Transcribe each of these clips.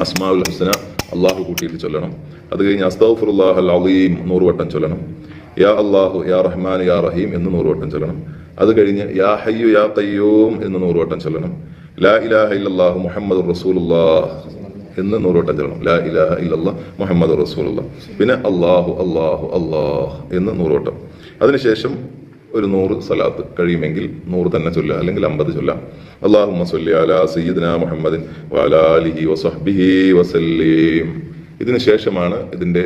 അസ്മാഉൽ ഹുസ്ന അള്ളാഹു കൂട്ടിയിട്ട് ചൊല്ലണം. അത് കഴിഞ്ഞ് അസ്തഗ്ഫിറുല്ലാഹൽ അളീം 100 വട്ടം ചൊല്ലണം. യാ അല്ലാഹു യാ റഹ്മാൻ യാ റഹീം എന്ന് 100 വട്ടം ചൊല്ലണം. അത് കഴിഞ്ഞ് യാ ഹയ്യു യാ ഖയ്യൂം എന്ന് 100 വട്ടം ചൊല്ലണം. ലാ ഇലാഹ ഇല്ലല്ലാഹു മുഹമ്മദുർ റസൂലുള്ളാഹ് എന്ന് 100 വട്ടം ചൊല്ലണം. ലാ ഇലാഹ ഇല്ലല്ലാഹ് മുഹമ്മദുർ റസൂലുള്ളാഹ്. പിന്നെ അല്ലാഹു അല്ലാഹു അല്ലാഹ് എന്ന് 100 വട്ടം. അതിനുശേഷം ഒരു 100 സലാത്ത് കഴിയുമെങ്കിൽ 100 തന്നെ ചൊല്ലുക, അല്ലെങ്കിൽ 50 ചൊല്ലാം. അല്ലാഹുമ്മ സ്വല്ലി അലാ സയ്യിദിനാ മുഹമ്മദിൻ വഅലാ ആലിഹി വസഹ്ബിഹി വസല്ലം. ഇതിനു ശേഷമാണ് ഇതിന്റെ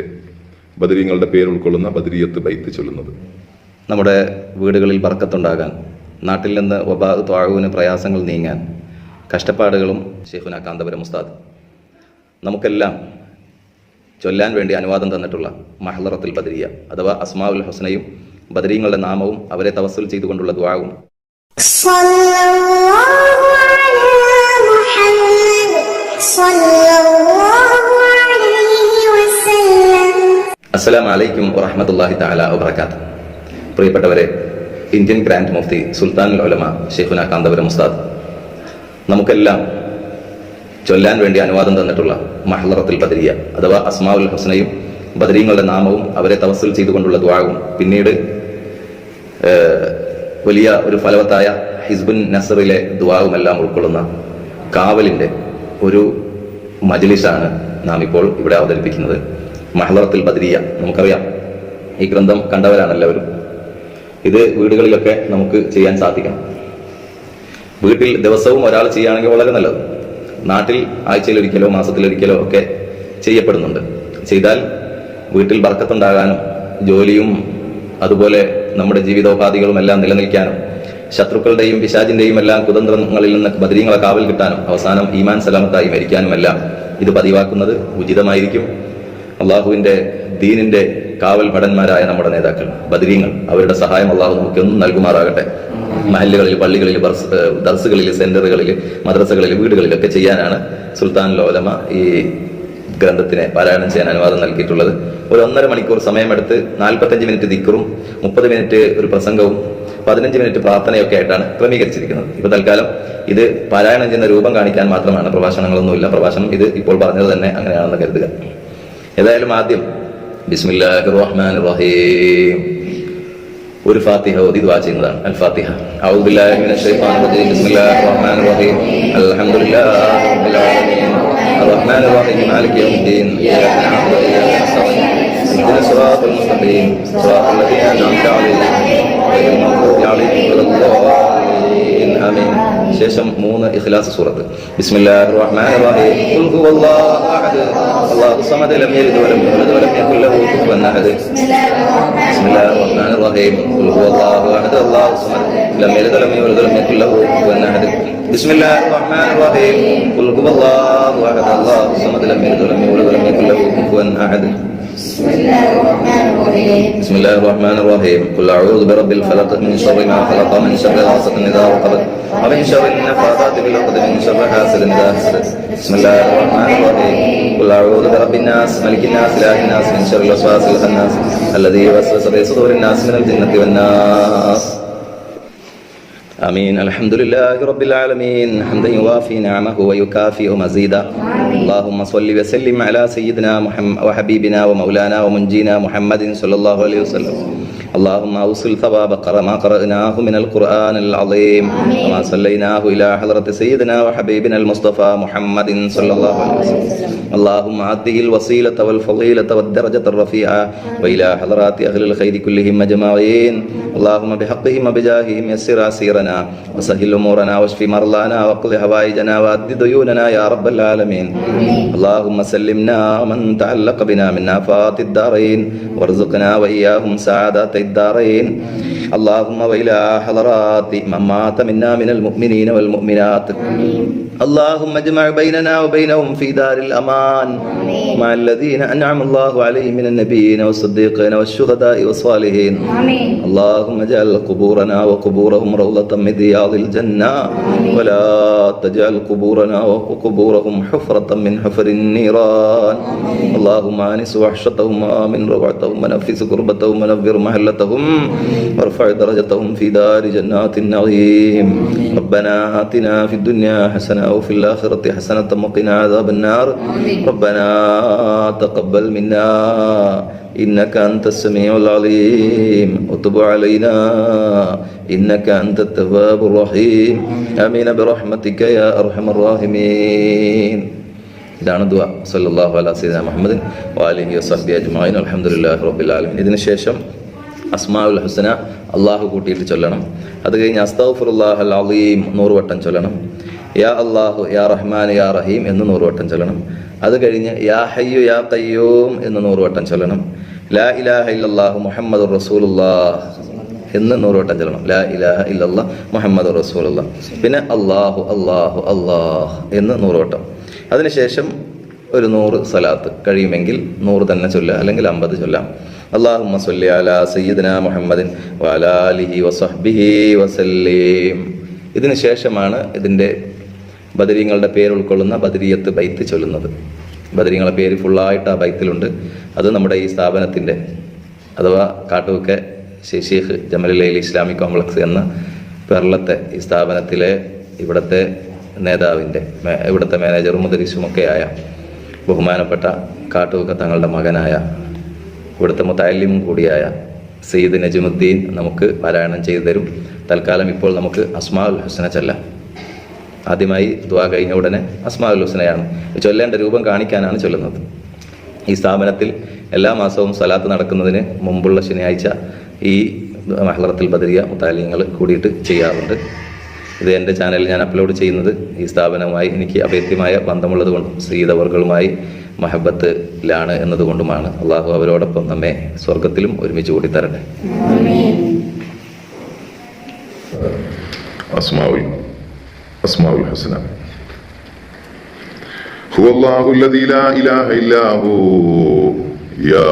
ബദരീങ്ങളുടെ പേര് ഉൾക്കൊള്ളുന്ന ബദരിയത്ത് ബൈത്ത് ചൊല്ലുന്നത്. നമ്മുടെ വീടുകളിൽ ബർക്കത്തുണ്ടാകാൻ, നാട്ടിൽ നിന്ന് ത്വാഊന് പ്രയാസങ്ങൾ നീങ്ങാൻ, കഷ്ടപ്പാടുകളും ശൈഖുനാ കാന്തപുരം ഉസ്താദ് നമുക്കെല്ലാം ചൊല്ലാൻ വേണ്ടി അനുവാദം തന്നിട്ടുള്ള മഹ്ലറത്തുൽ ബദരിയ അഥവാ അസ്മാഉൽ ഹുസ്നയും ബദരീങ്ങളുടെ നാമവും അവരെ തവസ്സുൽ ചെയ്തുകൊണ്ടുള്ള ദുആവും. അസ്സലാമു അലൈക്കും വറഹ്മത്തുള്ളാഹി തആല വബറകാതുഹു. പ്രിയപ്പെട്ടവരെ, ഇന്ത്യൻ ഗ്രാൻഡ് മുഫ്തി സുൽത്താനുൽ ഉലമ ശൈഖുനാ കാന്തപുരം ഉസ്താദ് നമുക്കെല്ലാം ചൊല്ലാൻ വേണ്ടി അനുവാദം തന്നിട്ടുള്ള മഹ്ലറത്തുൽ ബദരിയ അഥവാ അസ്മാഉൽ ഹുസ്നയും ബദരീങ്ങളുടെ നാമവും അവരെ തവസ്സുൽ ചെയ്തുകൊണ്ടുള്ള ദുആവും പിന്നീട് വലിയ ഒരു ഫലവത്തായ ഹിസ്ബുൻ നസറിലെ ദുആവും എല്ലാം ഉൾക്കൊള്ളുന്ന കാവലിന്റെ ഒരു മജ്ലിസാണ് നാം ഇപ്പോൾ ഇവിടെ അവതരിപ്പിക്കുന്നത്. മഹ്ലറത്തുൽ ബദരിയ നമുക്കറിയാം, ഈ ഗ്രന്ഥം കണ്ടവരാണ് എല്ലാവരും. ഇത് വീടുകളിലൊക്കെ നമുക്ക് ചെയ്യാൻ സാധിക്കണം. വീട്ടിൽ ദിവസവും ഒരാൾ ചെയ്യുകയാണെങ്കിൽ വളരെ നല്ലത്. നാട്ടിൽ ആഴ്ചയിലൊരിക്കലോ മാസത്തിലൊരിക്കലോ ഒക്കെ ചെയ്യപ്പെടുന്നുണ്ട്. ചെയ്താൽ വീട്ടിൽ ബർക്കത്തുണ്ടാകാനും ജോലിയും അതുപോലെ നമ്മുടെ ജീവിതോപാധികളും എല്ലാം നിലനിൽക്കാനും ശത്രുക്കളുടെയും പിശാചിന്റെയും എല്ലാം കുതന്ത്രങ്ങളിൽ നിന്ന് ബദരീങ്ങളെ കാവൽ കിട്ടാനും അവസാനം ഈമാൻ സലാമത്തായി മരിക്കാനും എല്ലാം ഇത് പതിവാക്കുന്നത് ഉചിതമായിരിക്കും. അള്ളാഹുവിന്റെ ദീനിന്റെ കാവൽ ഭടന്മാരായ നമ്മുടെ നേതാക്കൾ ബദരീങ്ങൾ, അവരുടെ സഹായം അള്ളാഹു നമുക്കൊന്നും നൽകുമാറാകട്ടെ. മഹല്ലുകളിൽ, പള്ളികളിൽ, ദർസുകളിൽ, സെന്ററുകളിൽ, മദ്രസകളിൽ, വീടുകളിലൊക്കെ ചെയ്യാനാണ് സുൽത്താനുൽ ഉലമ ഈ ഗ്രന്ഥത്തിനെ പാരായണം ചെയ്യാൻ അനുവാദം നൽകിയിട്ടുള്ളത്. ഒരു 1.5 മണിക്കൂർ സമയമെടുത്ത് 45 മിനിറ്റ് ദിക്റും 30 മിനിറ്റ് ഒരു പ്രസംഗവും 15 മിനിറ്റ് പ്രാർത്ഥനയൊക്കെ ആയിട്ടാണ് ക്രമീകരിച്ചിരിക്കുന്നത്. ഇപ്പൊ തൽക്കാലം ഇത് പാരായണം ചെയ്യുന്ന രൂപം കാണിക്കാൻ മാത്രമാണ്, പ്രഭാഷണങ്ങളൊന്നുമില്ല. പ്രഭാഷണം ഇത് ഇപ്പോൾ പറഞ്ഞത് തന്നെ അങ്ങനെയാണെന്ന് കരുതുക. ഏതായാലും ആദ്യം ബിസ്മില്ലാഹിർ റഹ്മാനിർ റഹീം ഒരു ഫാത്തിഹ ഓതി ദുആ ചെയ്യുന്നതാണ്. അൽ ഫാത്തിഹ. അഊദു ബില്ലാഹി മിനശ് ശൈത്വാനിർ റജീം. ബിസ്മില്ലാഹിർ റഹ്മാനിർ റഹീം. അൽഹംദുലില്ലാഹി റബ്ബിൽ ആലമീൻ الرحمن الرحيم مالك يوم الدين إياك نعبد وإياك نستعين اهدنا الصراط المستقيم صراط الذين أنعمت عليهم غير المغضوب عليهم ولا الضالين آمين. ശേഷം 3 ഇഖ്ലാസ് സൂറത്ത്. ബിസ്മില്ലാഹിർ റഹ്മാനിർ റഹീം. ഖുൽ ഹുവല്ലാഹു അഹദ് അല്ലാഹു സമദ് ലം യലിദ് വലം യൂലദ് വലം യകുൽ ലഹു കുഫുവൻ അഹദ്. ബിസ്മില്ലാഹിർ റഹ്മാനിർ റഹീം. ഖുൽ ഹുവല്ലാഹു അഹദ് അല്ലാഹു സമദ് ലം യലിദ് വലം യൂലദ് വലം യകുൽ ലഹു കുഫുവൻ അഹദ്. ബിസ്മില്ലാഹിർ റഹ്മാനിർ റഹീം. ഖുൽ ഹുവല്ലാഹു അഹദ് അല്ലാഹു സമദ് ലം യലിദ് വലം യൂലദ് വലം യകുൽ ലഹു കുഫുവൻ അഹദ്. بسم الله الرحمن الرحيم. قل أعوذ برب الفلق من شر ما خلق من شر غاسق إذا وقب ومن شر النفاثات في العقد من شر حاسد إذا حسد. بسم الله الرحمن الرحيم. قل أعوذ برب الناس ملك الناس إله الناس من شر الوسواس الخناس الذي يوسوس في صدور الناس من الجنة والناس. آمين. الحمد لله رب العالمين حمدا يوافي نعمه ويكافئ مزيدا. اللهم صل وسلم على سيدنا محمد وحبيبنا ومولانا ومنجينا محمد صلى الله عليه وسلم. اللهم أوصل ثواب ما قرأناه من القرآن العظيم وما صليناه إلى حضرة سيدنا وحبيبنا المصطفى محمد صلى الله عليه وسلم. اللهم عده الوسيلة والفضيلة والدرجة الرفيعة وإلى حضرات أهل الخير كلهم أجمعين. اللهم بحقهم وبجاههم يسر عسيرنا وسهل أمورنا واشف مرضانا واقض حوائجنا وأد ديوننا يا رب العالمين. اللهم سلمنا ومن تعلق بنا من آفات الدارين وارزقنا وإياهم سعادة الدارين. اللهم وإلى حضرات من مات منا من المؤمنين والمؤمنات. اللهم اجمع بيننا وبينهم في دار الأمان مع الذين أنعم الله عليهم من النبيين والصديقين والشهداء والصالحين. اللهم اجعل قبورنا وقبورهم روضة من رياض الجنة ولا تجعل قبورنا وقبورهم حفرة من حفر النيران. اللهم آنس وحشتهم وآمن روعتهم ونفس كربتهم ونفر محلتهم وارفع وارفع درجتهم في دار جنات النعيم. ربنا آتنا في الدنيا حسنة وفي الآخرة حسنة وقنا عذاب النار. ربنا تقبل منا إنك أنت السميع العليم وتب علينا إنك أنت التواب الرحيم. آمين برحمتك يا أرحم الراحمين. ഇതാണ് ദുആ. സല്ലല്ലാഹു അലാ സയ്യിദിനാ മുഹമ്മദിൻ വഅലിഹി വസഹ്ബിഹി അജ്മഈൻ. അൽഹംദുലില്ലാഹി റബ്ബിൽ ആലമീൻ. ഇതിന് ശേഷം അസ്മാഉൽ ഹുസ്ന അല്ലാഹു കൂട്ടിയിട്ട് ചൊല്ലണം. അത് കഴിഞ്ഞ് അസ്തഗ്ഫിറുല്ലാഹൽ അളീം 100 വട്ടം ചൊല്ലണം. യാ അല്ലാഹു യാ റഹ്മാൻ യാ റഹീം എന്ന് 100 വട്ടം ചൊല്ലണം. അത് കഴിഞ്ഞ് യാ ഹയ്യു യാ ഖയ്യൂം എന്ന് 100 വട്ടം ചൊല്ലണം. ലാ ഇലാഹ ഇല്ലല്ലാഹു മുഹമ്മദുർ റസൂലുള്ളാഹ് എന്ന് 100 വട്ടം ചൊല്ലണം. ലാ ഇലാഹ ഇല്ലല്ലാഹ് മുഹമ്മദുർ റസൂലുള്ളാഹ്. പിന്നെ അല്ലാഹു അല്ലാഹു അല്ലാഹ് എന്ന് 100 വട്ടം. അതിനുശേഷം ഒരു 100 സലാത്ത്, കഴിയുമെങ്കിൽ 100 തന്നെ ചൊല്ലുക, അല്ലെങ്കിൽ 50 ചൊല്ലാം. അല്ലാഹുമ്മ സ്വല്ലി അലാ സയ്യിദിനാ മുഹമ്മദിൻ വഅലാ ആലിഹി വസഹ്ബിഹി വസല്ലം. ഇതിന് ശേഷമാണ് ഇതിൻ്റെ ബദരീങ്ങളുടെ പേര് ഉൾക്കൊള്ളുന്ന ബദരിയത്ത് ബൈത്ത് ചൊല്ലുന്നത്. ബദരീങ്ങളുടെ പേര് ഫുള്ളായിട്ട് ആ ബൈത്തിലുണ്ട്. അത് നമ്മുടെ ഈ സ്ഥാപനത്തിൻ്റെ അഥവാ കാട്ടുവക്കെ ഷെയ്ഖ് ജമലുൽ ഇസ്ലാമിക് കോംപ്ലക്സ് എന്ന പെർളത്തെ ഈ സ്ഥാപനത്തിലെ ഇവിടുത്തെ നേതാവിൻ്റെ, ഇവിടുത്തെ മാനേജറും മുദരിസുമൊക്കെ ആയ ബഹുമാനപ്പെട്ട കാട്ടുവക്ക തങ്ങളുടെ മകനായ ഇവിടുത്തെ മുതഅല്ലിമും കൂടിയായ സയ്യിദ് നജ്മുദ്ദീൻ നമുക്ക് പാരായണം ചെയ്തു തരും. തൽക്കാലം ഇപ്പോൾ നമുക്ക് അസ്മാഉൽ ഹുസ്ന ചൊല്ലാം. ആദ്യമായി ദുആ കഴിഞ്ഞ ഉടനെ അസ്മാഉൽ ഹുസ്നയാണ് ചൊല്ലേണ്ട രൂപം കാണിക്കാനാണ് ചൊല്ലുന്നത്. ഈ സ്ഥാപനത്തിൽ എല്ലാ മാസവും സലാത്ത് നടക്കുന്നതിന് മുമ്പുള്ള ശനിയാഴ്ച ഈ മഹ്ലറത്തുൽ ബദരിയ മുതഅല്ലിങ്ങൾ കൂടിയിട്ട് ചെയ്യാറുണ്ട്. ഇത് എൻ്റെ ചാനലിൽ ഞാൻ അപ്ലോഡ് ചെയ്യുന്നത് ഈ സ്ഥാപനവുമായി എനിക്ക് അഭേദ്യമായ ബന്ധമുള്ളത് കൊണ്ടും സയ്യിദവർകളുമായി മഹബത്തിലാണ് എന്നതുകൊണ്ടുമാണ്. അള്ളാഹു അവരോടൊപ്പം നമ്മെ സ്വർഗത്തിലും ഒരുമിച്ച് കൂടി തരട്ടെ. അസ്മാഉൽ ഹുസ്ന. ഹുവല്ലാഹു അല്ലദീ ലാ ഇലാഹ ഇല്ലാ ഹു യാ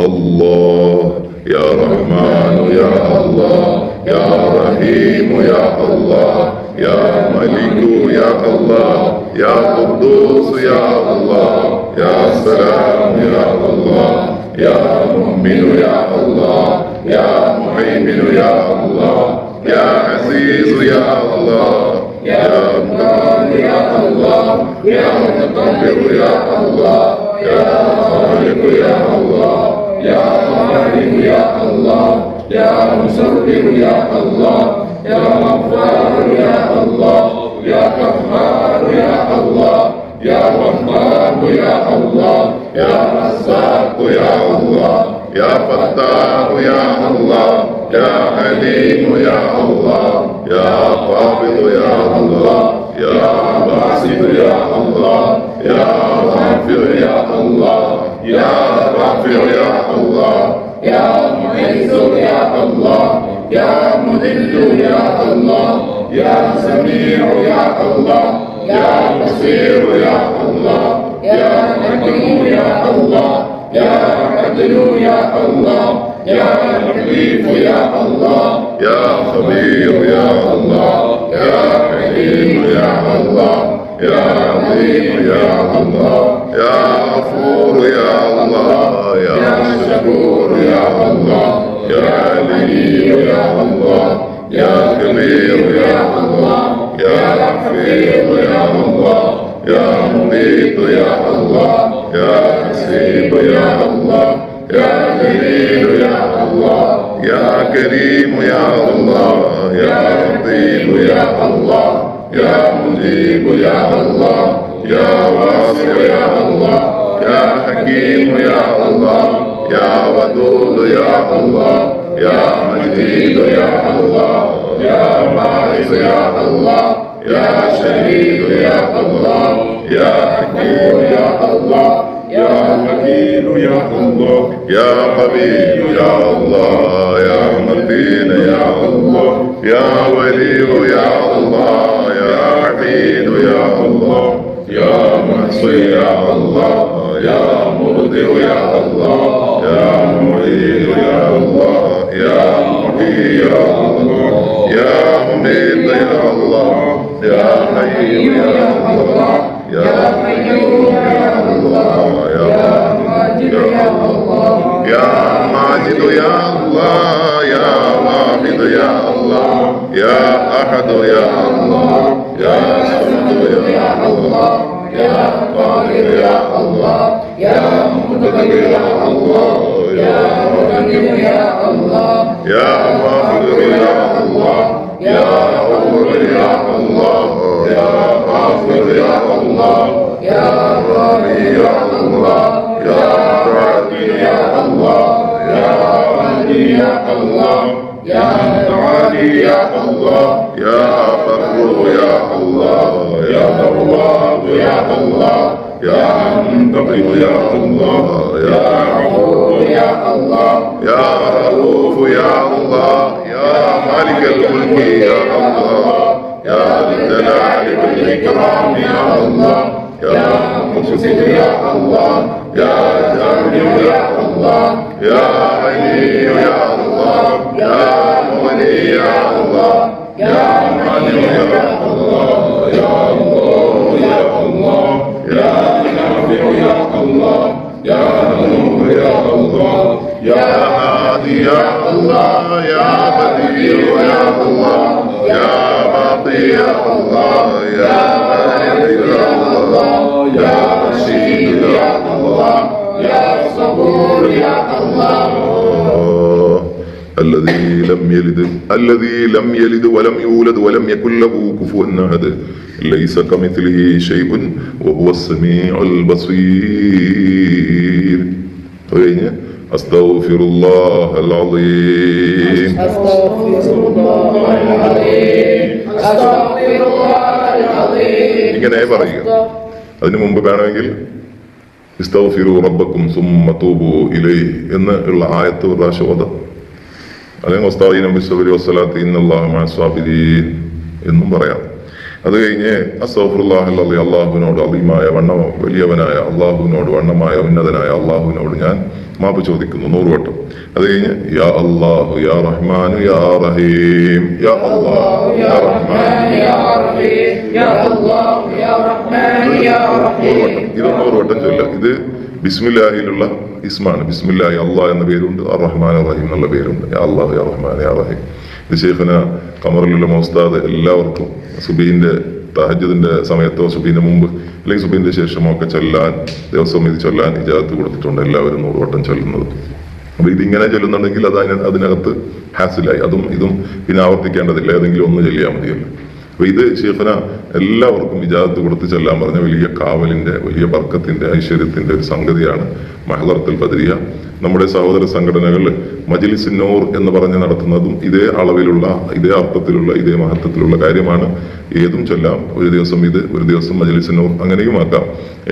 അല്ലാഹ് യാ റഹ്മാനു യാ അല്ലാഹ് യാ റഹീമു യാ അല്ലാഹ് യാ മലികു യാ അല്ലാഹ് യാ ഖുദ്ദൂസ് യാ അല്ലാഹ് യാ സലാം യാ അല്ലാഹ് യാ മുഅ്മിനു യാ അല്ലാഹ് യാ മുഹൈമിനു യാ അല്ലാഹ് യാ അസീസു യാ അല്ലാഹ് യാ മുഖാദിർ യാ അല്ലാഹ് യാ മുതകബ്ബിർ യാ അല്ലാഹ് യാ ഖാലിഖ് യാ അല്ലാഹ് യാ ഖാലിഖ് യാ അല്ലാഹ് യാ മുസവ്വിർ യാ അല്ലാഹ് യാ ഗഫാർ യാ അല്ലാഹ് യാ ഖഹാർ യാ അല്ലാഹ് യാ റഹ്മാൻ യാ അല്ലാഹ് യാ റസാഖ് യാ അല്ലാഹ് യാ ഫത്താഹ് യാ അല്ലാഹ് യാ അലീം യാ അല്ലാഹ് യാ ഖാബിദ് യാ അല്ലാഹ് യാ ബാസിദ് യാ അല്ലാഹ് യാ ഗാഫിർ യാ അല്ലാഹ് യാ റാഫിഉ യാ അല്ലാഹ് യാ മുഇസ്സു യാ അല്ലാഹ് യാ മുദില്ലു യാ അല്ലാഹ് യാ സമീഉ യാ അല്ലാഹ് യാ ബസീർ യാ അല്ലാഹ് യാ ഹകീം യാ അല്ലാഹ് യാ അദ്ലു യാ അല്ലാഹ് യാ ലത്തീഫ് യാ അല്ലാഹ് യാ ഖബീർ യാ അല്ലാഹ് യാ ഹലീം യാ അല്ലാഹ് യാ അലീം യാ അല്ലാഹ് യാ ഗഫൂർ യാ അല്ലാഹ് യാ ശകൂർ യാ അല്ലാഹ് യാ അലീം യാ അല്ലാഹ് യാ കബീർ യാ അല്ലാഹ് യാ ഹഫീർ യാ അല്ലാഹ് യാ മുഗീത് യാ അല്ലാഹ് യാ ഹസീബ് യാ അല്ലാഹ് യാ ജലീൽ യാ അല്ലാഹ് യാ കരീം യാ അല്ലാഹ് യാ ലത്തീഫ് യാ അല്ലാഹ് യാ മുജീബ് യാ അല്ലാഹ് യാ വാസിഉ യാ അല്ലാഹ് യാ ഹകീം യാ അല്ലാഹ് യാ വദൂദ് യാ അല്ലാഹ് യാ മജീദ് യാ അല്ലാഹ് യാ ബാഇസ് യാ അല്ലാഹ് യാ ശഹീദ് യാ അല്ലാഹ് യാ ഹകീം യാ അല്ലാഹ് യാ വകീൽ യാ അല്ലാഹ് യാ ഖബീർ യാ അല്ലാഹ് യാ മതീൻ യാ അല്ലാഹ് യാ വലി യാ അല്ലാഹ് യാ ഹമീദ് യാ അല്ലാഹ് യാ മുഹ്സി യാ അല്ലാഹ് യാ മുബ്ദി യാ അല്ലാഹ് യാ മുഈദ് യാ അല്ലാഹ് യാ മുഹീ യാ അല്ലാഹ് യാ മുമീത് യാ അല്ലാഹ് യാ ഹയ്യ് യാ അല്ലാഹ് യാ ഖയ്യൂം യാ അല്ലാഹ് യാ മാജിദ് യാ അല്ലാഹ് യാ മാജിദ് യാ അല്ലാഹ് യാ വാഹിദ് يا الله يا أحد يا الله يا صمد يا الله يا قادر يا الله يا مقتدر يا الله يا مغنم يا الله يا غافر يا الله يا غفور يا الله يا غافر يا الله يا رامي يا الله يا رادي يا الله يا رادي يا الله يا تعالي يا الله يا بر يا الله يا تواب يا الله يا منتقم يا الله يا عفو يا الله يا رؤوف يا الله يا مالك الملك يا الله يا ذا الجلال والإكرام يا الله يا مقسط يا الله يا جابر يا الله يا علي يا الله يا مغني يا الله يا مانع يا الله يا الله يا الله يا نافع يا الله يا نور يا الله يا هادي يا الله يا بديع يا الله يا باقي يا الله يا مالك يا الله يا رشيد يا الله يا صبور يا الله الذي لم يلد ولم يولد ولم يكن له كفوا أحد ليس كمثله شيء وهو السميع البصير. أستغفر الله العظيم ഇങ്ങനെ പറയുക. അതിനു മുമ്പ് വേണമെങ്കിൽ ഇസ്തഗ്ഫിറു റബ്ബക്കും സുമ്മ തൂബു ഇലൈഹി എന്ന് ഉള്ള ആയത്ത് ഒരു പ്രാവശ്യം ഓതാം. അല്ലെങ്കിൽ വസ്തഈനു ബിസ്സബ്രി വസ്സലാത്തി ഇന്നല്ലാഹ മഅസ്സാബിരീൻ എന്നും പറയാം. അത് കഴിഞ്ഞ് അസ്തഗ്ഫിറുല്ലാഹൽ അലീം, അള്ളാഹുവിനോട് അലീമായ വലിയവനായ അള്ളാഹുവിനോട് വണ്ണമായ ഉന്നതനായ അള്ളാഹുവിനോട് ഞാൻ മാപ്പ് ചോദിക്കുന്നു 100 വട്ടം. അത് കഴിഞ്ഞ് യാ അല്ലാഹു യാ റഹ്മാനു യാ റഹീം യാ അല്ലാഹു യാ റഹ്മാനു യാ റഹീം യാ അല്ലാഹു യാ റഹ്മാനു യാ റഹീം ഇത് 100 വട്ടം ചൊല്ലുക. ഇത് ബിസ്മില്ലാഹിലുള്ള ഇസ്മാണ്. ബിസ്മില്ലാഹി അള്ളാഹ് എന്ന പേരുണ്ട്, അർ റഹ്മാൻ റഹീം എന്നുള്ള പേരുണ്ട്. യാ അല്ലാഹു യാ റഹ്മാൻ യാ റഹീം. ഇത് ശൈഖുന ഖമറുൽ ഉസ്താദ് എല്ലാവർക്കും സുബീന്റെ തഹജ്ജുദിന്റെ സമയത്തോ സുബീന്റെ മുമ്പ് അല്ലെങ്കിൽ സുബീന്റെ ശേഷമോ ഒക്കെ ചൊല്ലാൻ ദിവസവും ഇത് ചൊല്ലാൻ ഇജാസത്ത് കൊടുത്തിട്ടുണ്ട്. എല്ലാവരും 100 വട്ടം ചൊല്ലുന്നത്. അപ്പൊ ഇതിങ്ങനെ ചൊല്ലുന്നുണ്ടെങ്കിൽ അത് അതിനകത്ത് ഹാസിലായി. അതും ഇതും പിന്നെ ആവർത്തിക്കേണ്ടതില്ല, ഏതെങ്കിലും ഒന്ന് ചൊല്ലിയാൽ മതിയല്ലോ. അപ്പൊ ഇത് ശൈഖുന എല്ലാവർക്കും ഇജാസത്ത് കൊടുത്ത് ചൊല്ലാൻ പറഞ്ഞ വലിയ കാവലിന്റെ, വലിയ ബർക്കത്തിന്റെ, ഐശ്വര്യത്തിന്റെ ഒരു സംഗതിയാണ് മഹ്ളറത്തുൽ ബദരിയ. നമ്മുടെ സഹോദര സംഘടനകൾ മജ്ലിസുൻ നൂർ എന്ന് പറഞ്ഞ് നടത്തുന്നതും ഇതേ അളവിലുള്ള, ഇതേ അർത്ഥത്തിലുള്ള, ഇതേ മഹത്വത്തിലുള്ള കാര്യമാണ്. ഏതും ചൊല്ലാം. ഒരു ദിവസം ഇത്, ഒരു ദിവസം മജ്ലിസുൻ നൂർ, അങ്ങനെയും ആക്കാം.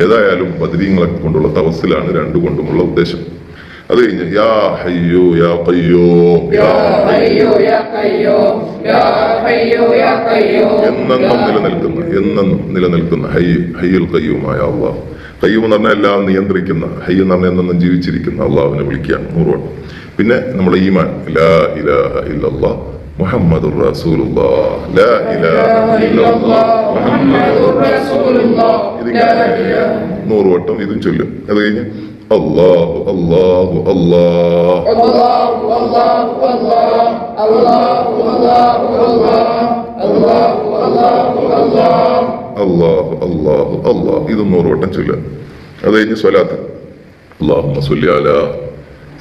ഏതായാലും ബദരീങ്ങളെ കൊണ്ടുള്ള തവസ്സിലാണ് രണ്ടുകൊണ്ടുമുള്ള ഉദ്ദേശം. അത് കഴിഞ്ഞ് യാ ഹയ്യോ യാ ഖയ്യൂം യാ ഹയ്യോ യാ ഖയ്യൂം യാ ഹയ്യോ യാ ഖയ്യൂം എന്നെന്നും നിലനിൽക്കുന്ന ഹയ്യുൽ ഖയ്യൂമായ അല്ലാഹ്. ഖയ്യൂം എന്ന് പറഞ്ഞാൽ എല്ലാം നിയന്ത്രിക്കുന്ന, ഹയ്യ് എന്ന് പറഞ്ഞാൽ എന്നും ജീവിച്ചിരിക്കുന്ന അള്ളാഹുവിനെ വിളിക്കുകയാണ് 100 വട്ടം. പിന്നെ നമ്മുടെ ഈമാൻ ലാ ഇലാഹ ഇല്ലല്ലാഹ് മുഹമ്മദുർ റസൂലുള്ളാഹ് ലാ ഇലാഹ ഇല്ലല്ലാഹ് മുഹമ്മദുർ റസൂലുള്ളാഹ് ഇതിങ്ങനെ 100 വട്ടം ഇതും ചൊല്ലും. അത് കഴിഞ്ഞ് അല്ലാഹു അല്ലാഹു അല്ലാഹ് അല്ലാഹു അല്ലാഹു അല്ലാഹ് അല്ലാഹു അല്ലാഹു അല്ലാഹ് അല്ലാഹു അല്ലാഹു അല്ലാഹ് അല്ലാഹു അല്ലാഹു അല്ലാഹ് ഇത് 100 വട്ടം ചൊല്ലുക. അത് കഴിഞ്ഞ് സ്വലാത്ത് അല്ലാഹുമ്മ സ്വല്ലി അലാ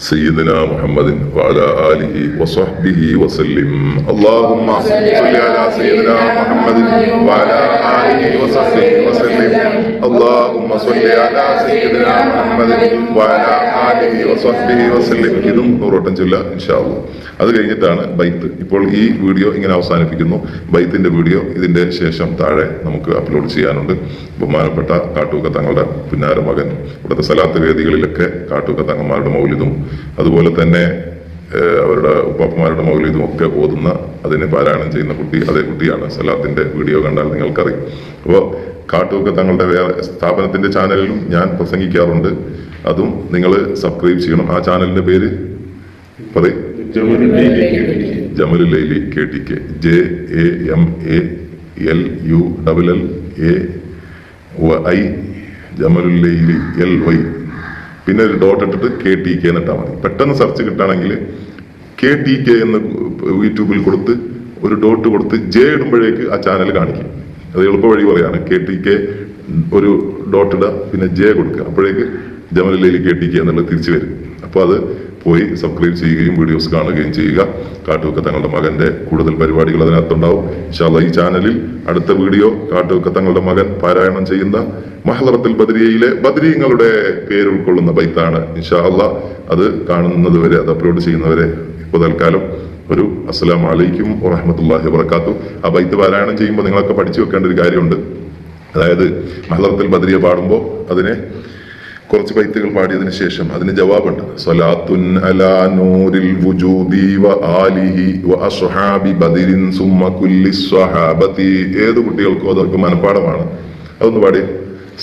സയ്യിദിനാ മുഹമ്മദിൻ വഅലാ ആലിഹി വസഹ്ബിഹി വസല്ലിം. അല്ലാഹുമ്മ സ്വല്ലി അലാ സയ്യിദിനാ മുഹമ്മദിൻ വഅലാ ആലിഹി വസഹ്ബിഹി വസല്ലിം. അല്ലാഹുമ്മ സ്വല്ലി അലാ സയ്യിദിനാ മുഹമ്മദിൻ വഅലാ ആലിഹി വസഹ്ബിഹി വസല്ലിം. ഇതും 100 വട്ടം ചൊല്ലുക ഇൻഷാ അല്ലാഹ്. അത് കഴിഞ്ഞിട്ടാണ് ബൈത്ത്. ഇപ്പോൾ ഈ വീഡിയോ ഇങ്ങനെ അവസാനിപ്പിക്കുന്നു. ബൈത്തിന്റെ വീഡിയോ ഇതിന്റെ ശേഷം താഴെ നമുക്ക് അപ്ലോഡ് ചെയ്യാനുണ്ട്. ബഹുമാനപ്പെട്ട കാട്ടൂക്ക തങ്ങളുടെ പുന്നാര മകൻ ഇവിടുത്തെ സലാത്ത് വേദികളിലൊക്കെ കാട്ടൂക്ക തങ്ങന്മാരുടെ മൗലിദും അതുപോലെ തന്നെ അവരുടെ ഉപ്പാപ്പന്മാരുടെ മൗലിദും ഒക്കെ ഓതുന്ന, അതിനെ പാരായണം ചെയ്യുന്ന കുട്ടി അതേ കുട്ടിയാണ്. സലാത്തിന്റെ വീഡിയോ കണ്ടാൽ നിങ്ങൾക്കറിയും. അപ്പോൾ കാട്ടൂക്ക തങ്ങളുടെ വേറെ സ്ഥാപനത്തിന്റെ ചാനലിലും ഞാൻ പ്രസംഗിക്കാറുണ്ട്. അതും നിങ്ങൾ സബ്സ്ക്രൈബ് ചെയ്യണം. ആ ചാനലിന്റെ പേര് പറയും, ജമലുൽ ലൈലി KTK JAMALULLAI ജമലുൽ ലൈലി LY പിന്നെ ഒരു ഡോട്ട് ഇട്ടിട്ട് KTK എന്നിട്ടാൽ മതി. പെട്ടെന്ന് സെർച്ച് കിട്ടുകയാണെങ്കിൽ KTK എന്ന് യൂട്യൂബിൽ കൊടുത്ത് ഒരു ഡോട്ട് കൊടുത്ത് ജെ ഇടുമ്പോഴേക്ക് ആ ചാനൽ കാണിക്കും. അത് എളുപ്പ വഴി പറയാണ്. KTK ഒരു ഡോട്ട് ഇടുക, പിന്നെ ജെ കൊടുക്കുക, അപ്പോഴേക്ക് ജമലയിൽ KTK എന്നുള്ളത് തിരിച്ചു വരും. അപ്പോൾ അത് പോയി സബ്സ്ക്രൈബ് ചെയ്യുകയും വീഡിയോസ് കാണുകയും ചെയ്യുക. കാട്ടുവെക്ക തങ്ങളുടെ മകന്റെ കൂടുതൽ പരിപാടികൾ അതിനകത്തുണ്ടാവും. ഇൻഷാ അല്ലാഹ് ഈ ചാനലിൽ അടുത്ത വീഡിയോ കാട്ടുവെക്ക തങ്ങളുടെ മകൻ പാരായണം ചെയ്യുന്ന മഹ്ലറത്തുൽ ബദ്രിയയിലെ ബദ്രീങ്ങളുടെ പേര് ഉൾക്കൊള്ളുന്ന ബൈത്താണ്. ഇൻഷാ അല്ലാഹ് അത് കാണുന്നത് വരെ, അത് അപ്ലോഡ് ചെയ്യുന്നവരെ ഇപ്പോൾ തൽക്കാലം ഒരു അസ്സലാമു അലൈക്കും വറഹ്മത്തുള്ളാഹി വബറകാതുഹു. ആ ബൈത്ത് പാരായണം ചെയ്യുമ്പോൾ നിങ്ങളൊക്കെ പഠിച്ചു വെക്കേണ്ട ഒരു കാര്യമുണ്ട്. അതായത് മഹ്ലറത്തുൽ ബദ്രിയ പാടുമ്പോൾ അതിനെ കുറച്ച് ബൈത്തുകൾ പാടിയതിനു ശേഷം അതിന് ജവാബുണ്ട്. സ്വലാത്തുൻ അലാ നൂരിൽ വുജൂദി വ ആലിഹി വ അസ്ഹാബി ബദരിൻ സുമ്മ കുല്ലി സ്വഹാബതി. ഏത് കുട്ടികൾക്കോ അതൊക്കെ മനപ്പാടമാണ്. അതൊന്ന് പാടി.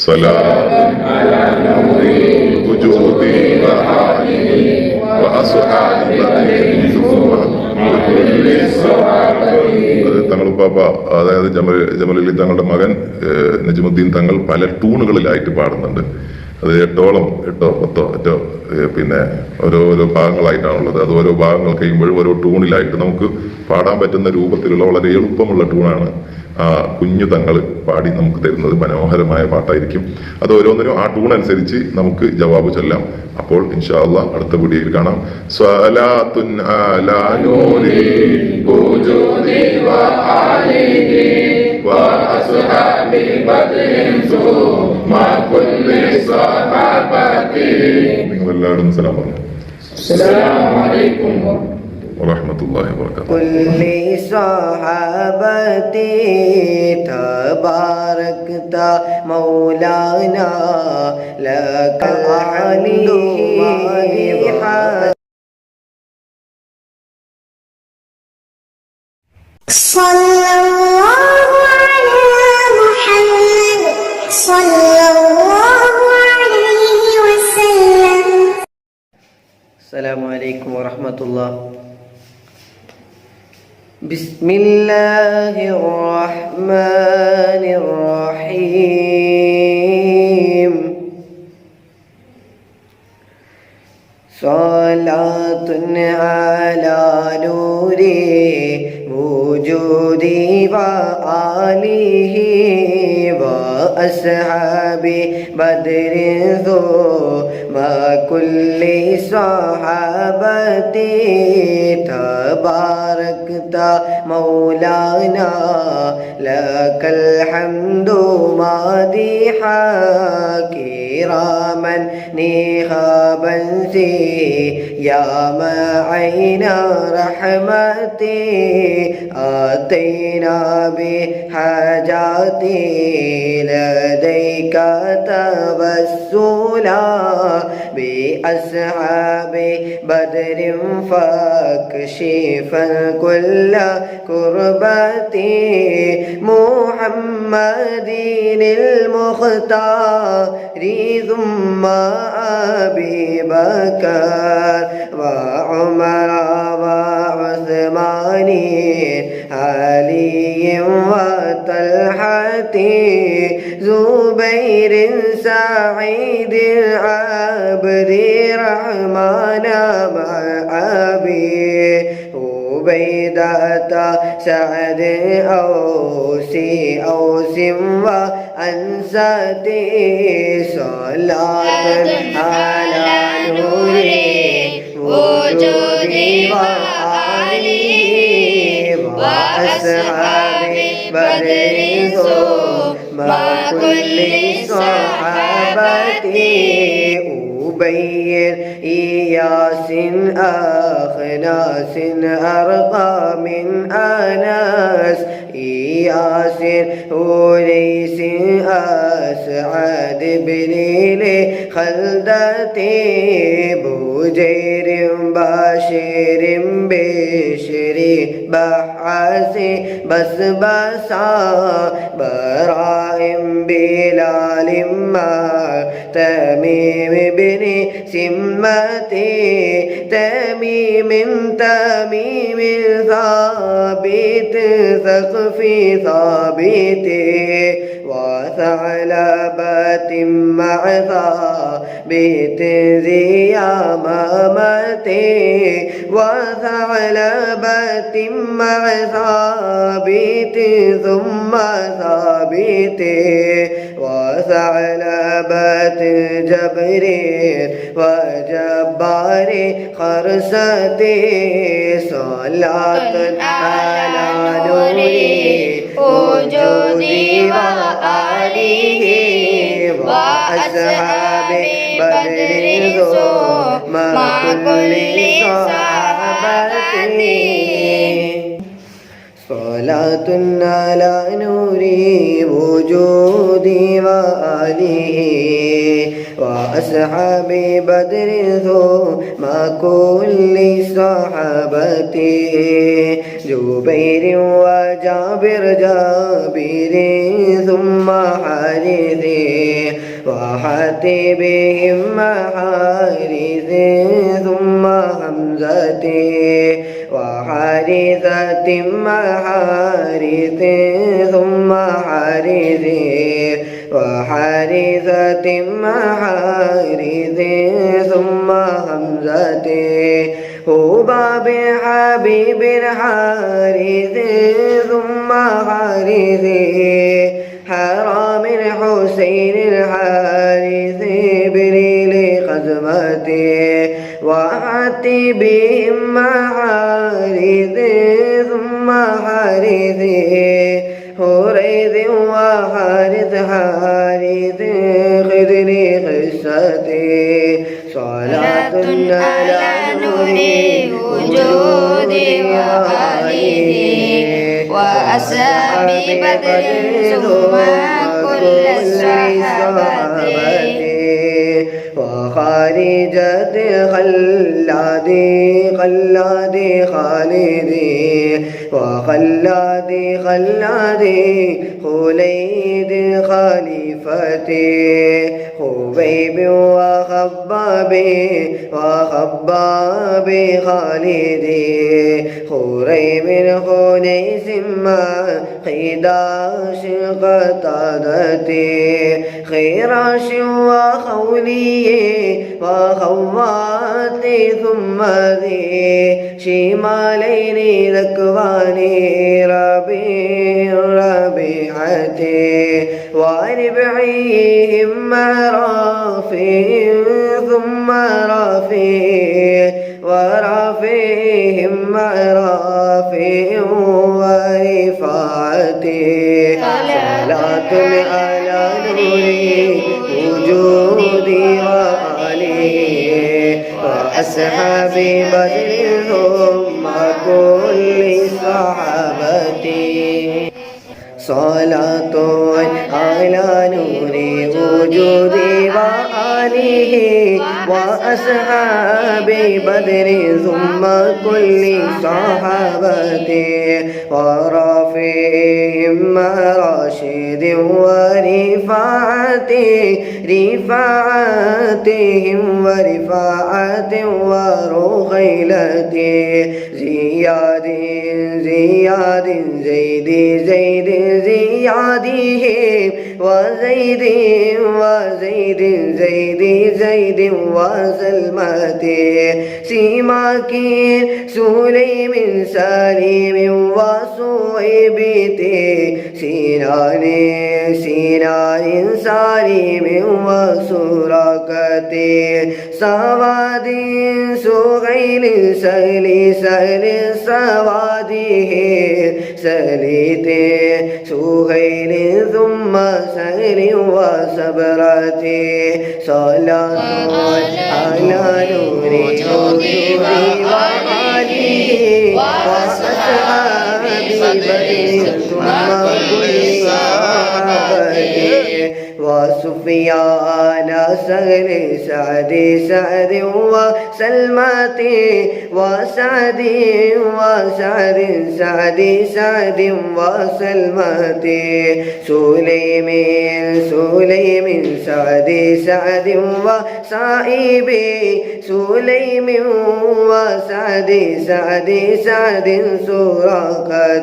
സ്വലാത്തുൻ അലാ നൂരിൽ വുജൂദി വ ആലിഹി വ അസ്ഹാബി ബദരിൻ സുമ്മ കുല്ലി സ്വഹാബതി. അത് തങ്ങളുപ്പാപ്പ, അതായത് ജമലലി തങ്ങളുടെ മകൻ നജ്മുദ്ദീൻ തങ്ങൾ പല ടൂണുകളിലായിട്ട് പാടുന്നുണ്ട്. അത് 8 10 പിന്നെ ഓരോരോ ഭാഗങ്ങളായിട്ടാണുള്ളത്. അത് ഓരോ ഭാഗങ്ങൾ കഴിയുമ്പോഴും ഓരോ ടൂണിലായിട്ട് നമുക്ക് പാടാൻ പറ്റുന്ന രൂപത്തിലുള്ള വളരെ എളുപ്പമുള്ള ടൂണാണ് കുഞ്ഞു തങ്ങൾ പാടി നമുക്ക് തരുന്നത്. മനോഹരമായ പാട്ടായിരിക്കും. അത് ഓരോന്നിനും ആ ടൂൺ അനുസരിച്ച് നമുക്ക് ജവാബ് ചൊല്ലാം. അപ്പോൾ ഇൻഷാ അല്ലാഹ് അടുത്ത വീഡിയോയിൽ കാണാം. സ്വലാത്തുൻ അലാ നൂരിൽ വുജൂദി വ ആലിഹി വ അസ്ഹാബി ബദരിൻ സുമ്മ കുല്ലി സ്വഹാബതി. നിങ്ങളെല്ലാവരും സലാം പറഞ്ഞു. അസ്സലാമു അലൈക്കും വറഹ്മത്തുള്ളാഹി വബറകാതുഹു. കുല്ലി സ്വഹാബതി തബാരക്ത മൗലാനാ ലകൽ ഹംദു മദിഹ. സ്വല്ലല്ലാഹു അലാ മുഹമ്മദ് സ്വല്ലല്ലാഹു അലൈഹി വസല്ലം. അസ്സലാമു അലൈക്കും വറഹ്മത്തുള്ളാഹി. ബിസ്മില്ലാഹിർ റഹ്മാനിർ റഹീം. സ്വലാത്തുൻ അലാ നൂരി വജൂദി വ ആലിഹി വ അസ്ഹാബി ബദരിൻ സുമ്മ കുല്ലി സ്വഹാബതി തബാരക്ത മൗലാനാ ലകൽ ഹംദു മദിഹ കിറാമൻ നിഹാബൻ യാ മഅൈന റഹ്മതി آتينا بحاجاتي لديك توسلا بأصحاب بدر فاكشف كل كربتي محمد المختار ثم أبي بكر وعمر وعثمان علي وطلحة زبير سعيد عبد الرحمن مع أبي عبيدة سعد أوس وأنستي صلاة على نور وجودي وآله وأصحاب بدر ثم كل صحابتي أبين إياس أخناس أرقى من أناس إياس أوليس أسعد بن خلدتي بجير بشير بشري بحاسي بسبسا براء بلال ما تميم بن سمتي تميم ثابت ثقفي ثابت وثعلبة مع ثابت ذي يمامة وثعلبة مع ثابت ثم ثابت وثعلبة جبريل وجبار خرستي صلاة على نور وجودي وآله وأصحاب بدر مع كل صحابتي صلاة على نور وجودي وآله وأصحاب بدر مع كل صحابتي جبير وجابر جابر ثم حارث وحاتبهم مع حارث ثم حمزة وحارثة مع حارث ثم حارث وحارثة مع حارث ثم حمزة هباب حبيب حارث ثم حارث حرام حسين الحارث بريل خزمته وحاتبهم مع حارث ثم حارث هريث وحارث حارث خذل قصتي صلاة على نور وجود وآله وأصحاب بدر ثم كل الصحابة وخارجة خلادي خلادي خالدي وخلادي خلادي خليد خليفتي خبيب وخباب وخباب خالدي خريم خنيس مع خداش قتادتي خراش وخولي وخواتي ثم ذي شمالين ذكواني ربيعتي وربعيهم مع رافي ثم رافي ورافيهم مع رافي ورفاعتي صلاة على نور وجودي وآله وأصحاب بدر ثم كل صحابتي صلاة على نور وجودي وآله وأصحاب بدر ثم كل صحابتي ورافعهم مع راشد رفاعتهم ورفاعة ورخيلتي زياد زيد زياده وزيد زيد وسلمتي سيماك سليم سليم وصويبت سنان سليم وسراقة سواد سهيل سهل سواده سليت سهيل ثم سهل وصبرتي صلاة على نور وجودي وآله وأصحاب بدر ثم كل صحابته وسفيان سهل سعد وسلمتي وسعد سعد وسلمتي سليم سعد وسائبي سليم وسعد سراقتي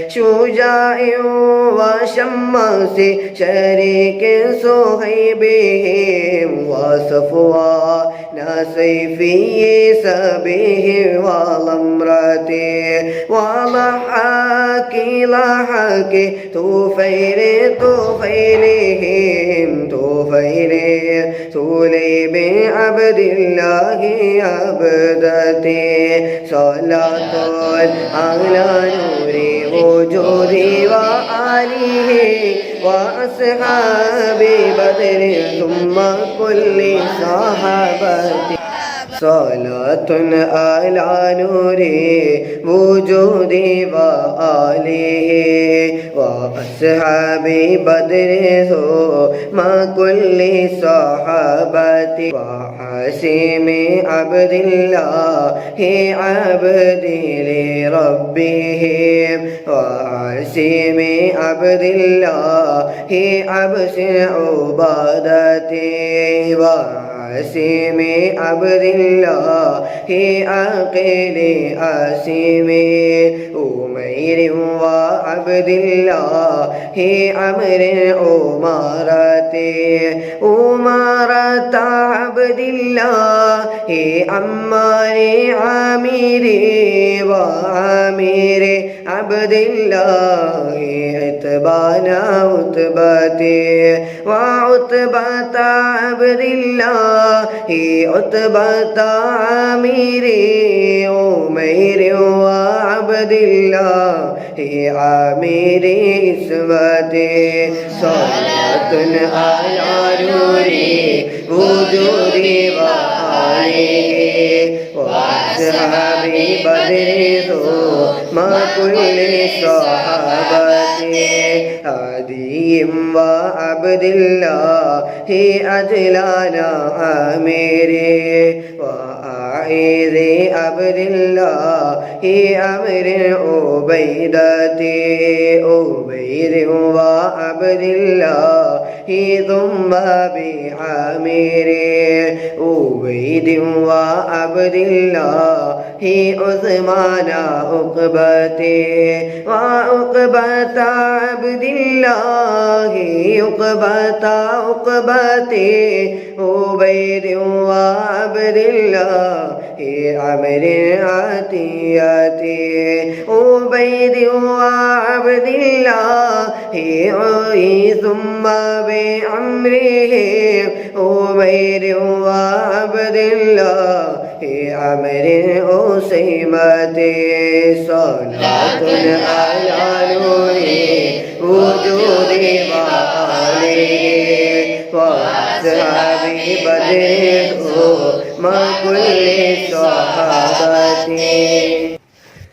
شجاع وشماس شريك صهيبهم وصفوان سيفي سبيه والامرته وضحاك لحاك طفيل طفيلهم طفيل سليم عبد الله عبدتي صلاة على نور وجودي وآله وأصحاب بدر ثم كل صحابتي صلاة على نور وجودي وآله وأصحاب بدر ثم كل صحابتي وحسيم عبد الله عبدي لربهم وحسيم عبد الله عبس عبادتي وحسيم عبد الله عقيل أسيمي أمير وعبد الله أمر أمارة عبد الله عمار عامري وعامر عبد الله عتبانا عتبتي وعتبة عبد الله عتبة عامري أمير وعبد الله عامري اسمتي صلاة على نوري وجودي وآله وأصحابي بدر ما كل صحابتي هديهم وعبد الله أجلانا أميري وأعيذ عبد الله أمر عبيدتي عبيد وعبد الله ثم بعامري عبيد وعبد الله عثمان عقبتي وعقبة عبد الله عقبة عقبتي عبيد وعبد الله عمر عتيتي عبيد وعبد الله ثم بعمره عبيد وعبد الله عمر أسيمتي صلاة على نوري وجودي وآله وأصحابي بدر ما كل صحابتي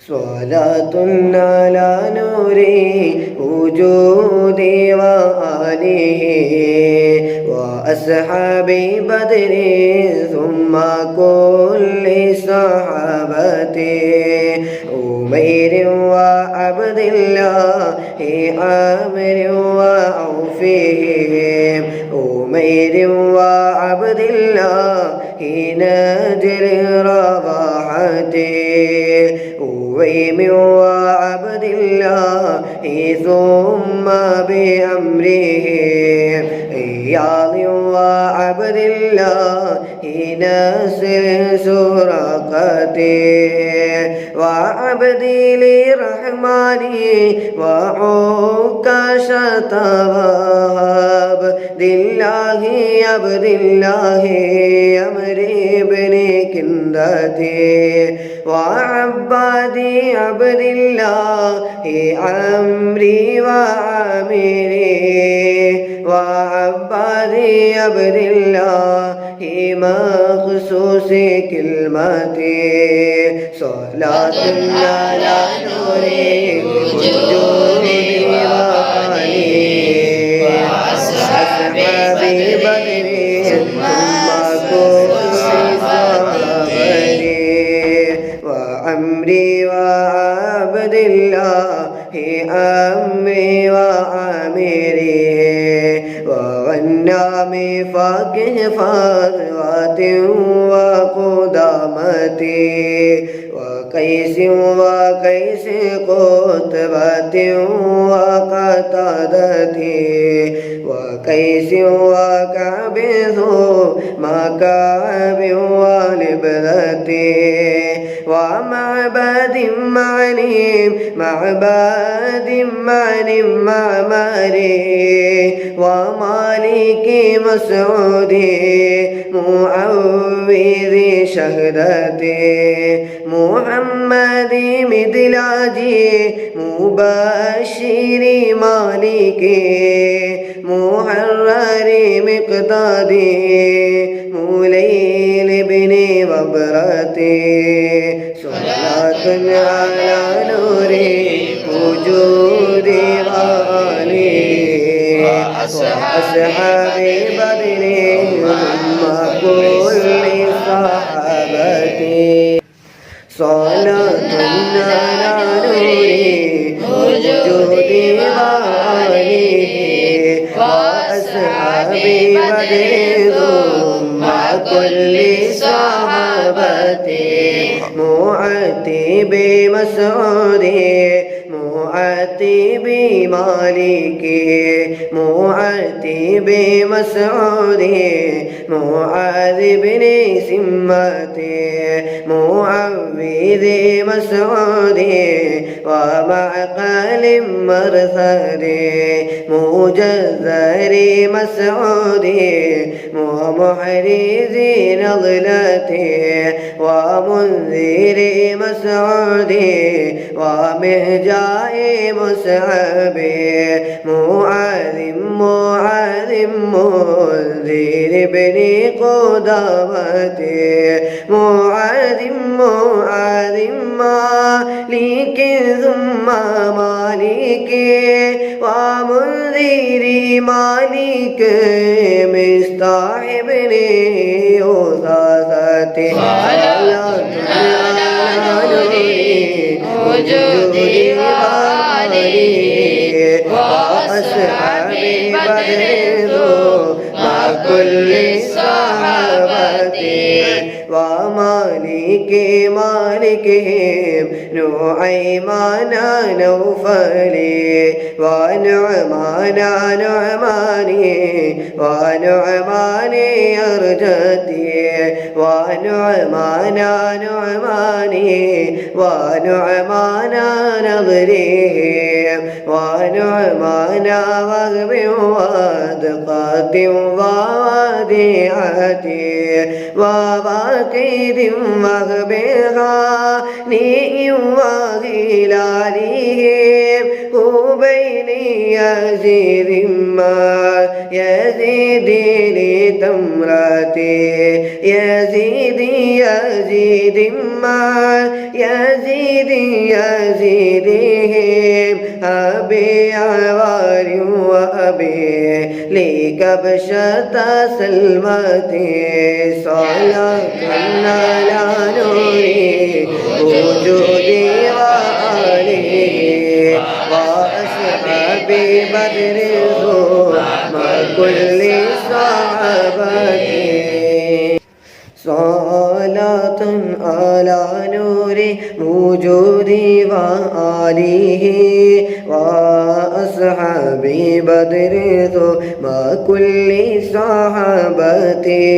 صلاة على نوري وجودي وآله وأصحابي بدر ثم كل صحابتي أمير وعبد الله عامر وأوفيهم أمير وعبد الله نجر رضاحتي أويم وعبد الله ثم بأمره إياض وعبد الله ناصر سرقتي وعبدي لرحماني وعكاشة وهب لله عبد الله أمري بن كندتي وعبادي عبد الله عمري وعامري وعبادي عبد الله مخصوص كلمتي صلاة على نوري وجودي وآله وأصحابي بدر ثم كل صحابتي وعمري وعبد الله أمري وأميري وغنامي فاكه فروات وقدامة وقيس قتبة وقتادة وقيس وكعب ثم كعب ولبذة ومعبد معمر ومالك مسعود معوذ شهدة محمد مدلاجي مبشر مالك محرر مقتادي موليل بن ببرة صلاة على نور وجود غالي وأصحاب بدر ثم كل صحابتي صلاة على نور وجود غالي وأصحاب بدر ثم كل صحابتي معتب مسعود معتب مالك معتب مسعود معاذ بن سمة معوذ مسعود ومعقل مرثد مجذر مسعود ومحرز نضلة ومنذر مسعود ومهجاء مصعب معاذ منذر بن قدامة معاذ مالك ثم مالك ومنذر مالك مصطح بن يوثاثة وجود غالي وأصحاب بدر مع كل صحابة ومالكهم نعيمان نوفلي ونعمان ونعمان يرجتي ونعمان نظرهم ونعمان وغب وادقات ووديعة وواقد وغبها نئ وغلالهم قبيل يزيد ما يزيد لتمرتي يزيد ما يزيدهم أبي عوار وأبي لكبشة سلمتي صلاة على نور وجودي وآله وأصحاب بدر مع كل صحابتي صلاة على نور وجودي وآله وأصحاب بدر مع كل صحابتي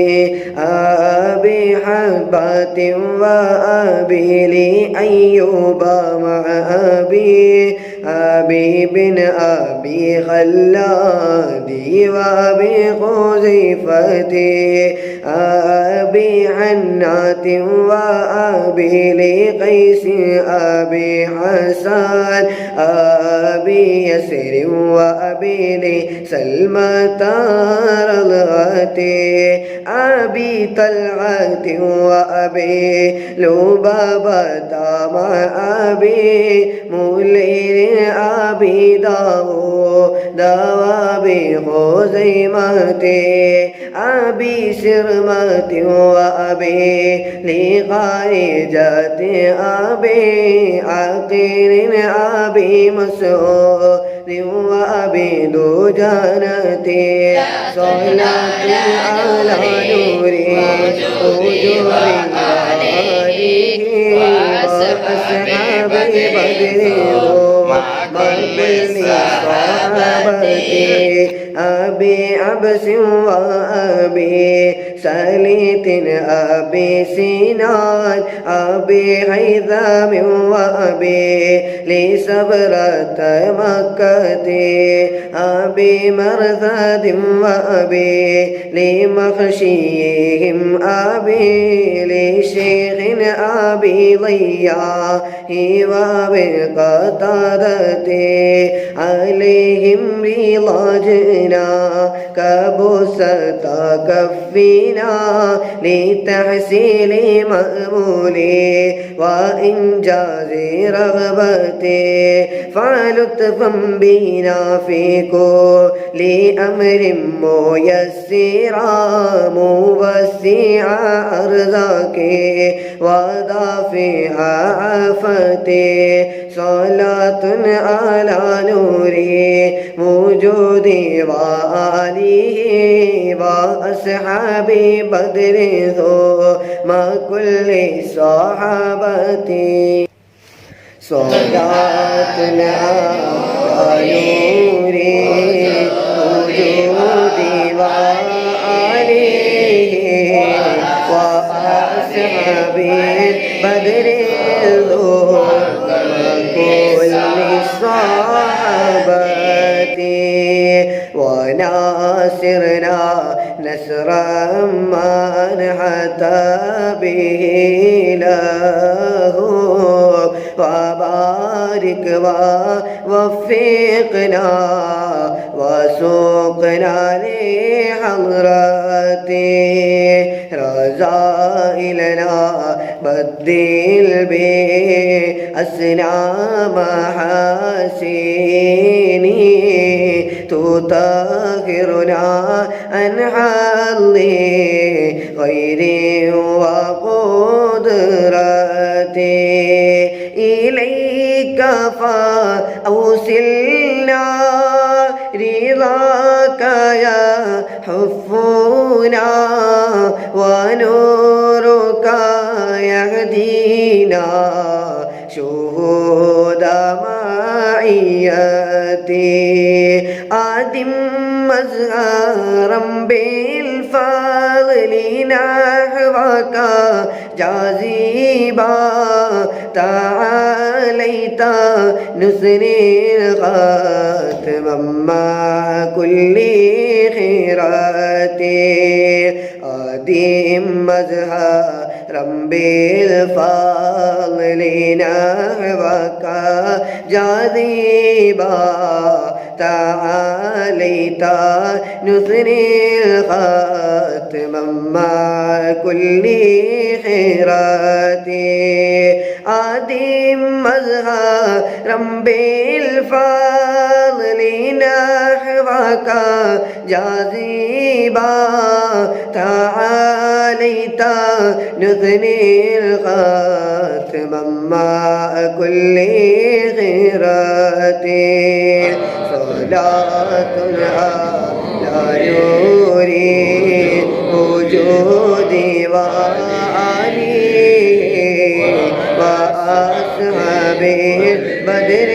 أبي حبة وأبي لأيوب مع أبي بن أبي خلادي وأبي خزيفة أبي عنات وأبي لقيس أبي حسن أبي يسر وأبي لسلمة رضغتي أبي طلعة وأبي لبابة مع أبي مولين أبي داود وأبي خزيمة أبي سرمة وأبي لخارجة أبي عقيل أبي مسعود وأبي دجانتي صلاة على نور وجود وآله وأصحاب بدر ومن صحابتي أبي عبس وأبي سليط أبي سنان أبي هيثم وأبي لسبرة مكة أبي مرثد وأبي لمخشيهم أبي لشيخ أبي ضياء وأبي قتادة عليهم رضاجنا كبسة كفنا لتحصيل مأمولي وإنجاز رغبتي فلطفا بنا في كل أمر ميسرا موسع أرزاقي ودافع آفتي صلاة على نوري وجودي وآله وأصحابي بدر ثم كل صحابتي صلاة على نوري وجودي وآله وأصحابي بدر ثم كل صحابتي وناصرنا نصرا من حتى به له وبارك ووفقنا وسوقنا لحضرتي رذائلنا بدل بأسنا محاسيني تطهرنا عن حظي غيري وقدرتي إليك فأوصلنا رضاك يحفنا ونورك يهدينا شهود معيتي أدم مزهرا بالفضل نحوك جاذبا تعاليت نسري الختم مع كل خيراتي أدم مزهرا بالفضل نحوك جاذبا تعاليت نثني الختم مع كل خيراتي أدم مزهرا بالفضل نحوك جاذبا تعاليت نثني الختم مع كل خيراتي صلاة على نوري وجودي وآله وأصحابي بدر